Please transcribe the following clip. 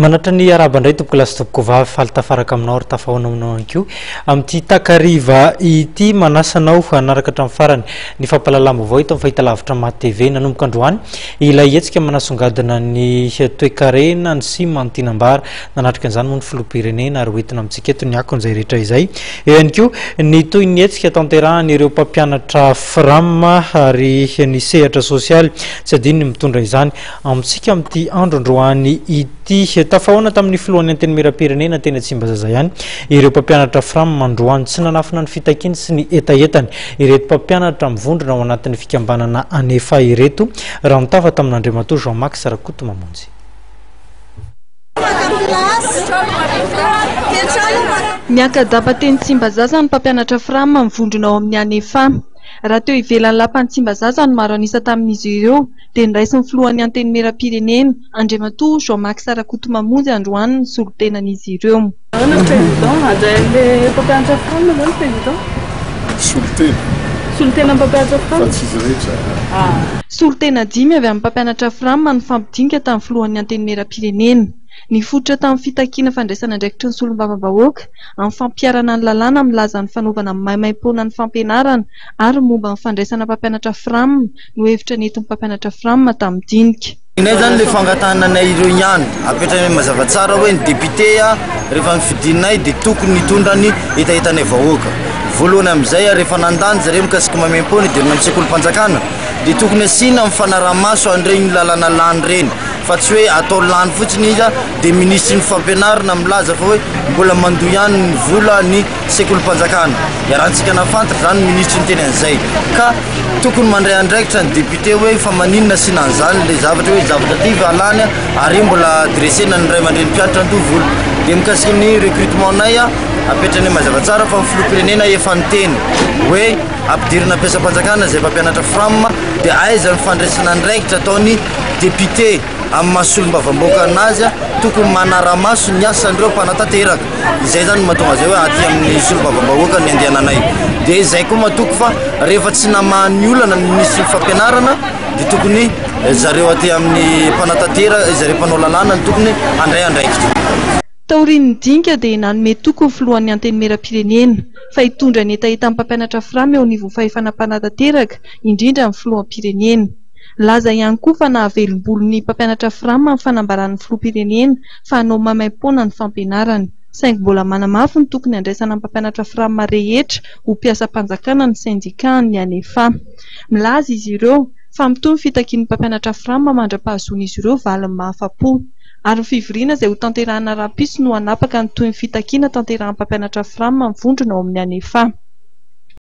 Manatra ny araba ndray tompoko lasy tompoko vavy faly tafaraka aminao ary tafahoanao anko amin'ity takariva ity manasanao anaraka hatramin'ny farany ny fampalalam-baovao ito amin'ny fahitalavitra Maty TV nanomboka androany ilay hetsika manasongadina ny toe-karena ny sy Mantinambara nanatrika an'izany moa ny filoham-pirenena ary hoentina amintsika eto ny akon'izay rehetra izay eo ihany koa ny toy ny hetsika tanterahany ireo mpampianatra frama ary ny sehatra sosialy tsy adino ny mitondra izany amintsika amin'ity andro androany ity tafahoana tamin'ny filohan'ny anteny miram-pirenena teny Tsimbazaza ihany ireo mpampianatra frama mandroany tsy nanafina ny fitakiny sy ny etaetany ireto mpampianatra mivondrona ao anatin'ny fikambanana anefa ireto raha mitava tamin'Andriamatoa Jean-Marc Sarakoto mamonjy. Miakadaba teny Tsimbazaza ny mpampianatra frama mivondrona ao amin'ny anefa. Raha teo ivelan'ny lapan'ny Tsimbazaza no maro anisa tamin'izy ireo dia niraisin'ny filohan'ny anteny miram-pirenena Andriamatoa Jean-Marc Sarakoto mamonjy androany ny solotenan'izy ireo. Solotena mpampianatra frama? Solotena 5 avy amin'ny mpampianatra frama ny fampidinika tamin'ny filohan'ny anteny miram-pirenena. Nifototra tamin'ny fitakiana fandraisana andraikitry ny solombavam-bahoaka amin'ny fampiarana ny lalàna milaza ny fanaovana maimaim-poana ny fampianarana ary momba ny fandraisana mpampianatra frama no hevitra nentin'ny mpampianatra frama tamin'ny dinika. Inay zany le fangatananay ireo ihany apetrany mazava tsara hoe ny député rehefa nifidinay dia tokony nitondrany etaetanay vahoaka. Voalohany amin'izay rehefa nandany zareo mikasika maimaim-poana hidirina amin'ny sekolim-panjakana dia tokony asiana amin'ny fanaraha-maso an'ireny lalàna lany reny fa tsy hoe atao lany fotsiny izy dia ministry ny fampianarana milaza fa hoe mbola mandoa ihany ny vola ny sekolim-panjakana. Iarahantsika nafantatra zany ministry ny teny an'izay ka tokony mandray andraikitra ny député hoe fa maninona sinan'izany le zavatra hoe zavatra ty valany ary mbola dressena ny ray aman-dreny mpianatra ny vola dia mikasika ny recrutement nay apetrany mazava tsara fa filoham-pirenena efa niteny hoe ampidirina ampiasam-panjakana izay mpampianatra frama dia aiza ny fandraisana andraikitra ataony député amin'ny mahasolombavam-bahoaka anazy tokony manara-maso ny asan'ireo mpanatanteraka. Izay zany mahatonga zay hoe aty amin'ny solombavam-bahoaka ny andehananay dia izay koa mahatoky fa rehefa tsy namahany olana ny ministry ny fampianarana dia tokony zareo aty amin'ny mpanatanteraka zareo mpanao lalàna ny tokony andray andraikitra. Taorian'ny dinika dia nanome toko ny filohan'ny anteny miram-pirenena fa hitondra ny etaetan'ny mpampianatra frama eo anivon'ny fahefana mpanatanteraka indrindra amin'ny filoham-pirenena. Laza ihany koa fa nahavelom-bolon'ny mpampianatra frama amin'ny fanambaran'ny filoham-pirenena fa hanao maimaim-poana ny fampianarana. Saingy mbola manamafy ny tokony andraisana mpampianatra frama rehetra ho mpiasam-panjakana ny syndicat ny anefa. Milaza izy ireo fa mitohy ny fitakian'ny mpampianatra frama mandra-pahazoan'izy ireo valiny mahafa-po. Ary ny fivoriana izay ho tanterahana rapiso no hanapaka ny toy ny fitakiana tanterahan'ny mpampianatra frama mivondrona ao amin'ny anefa.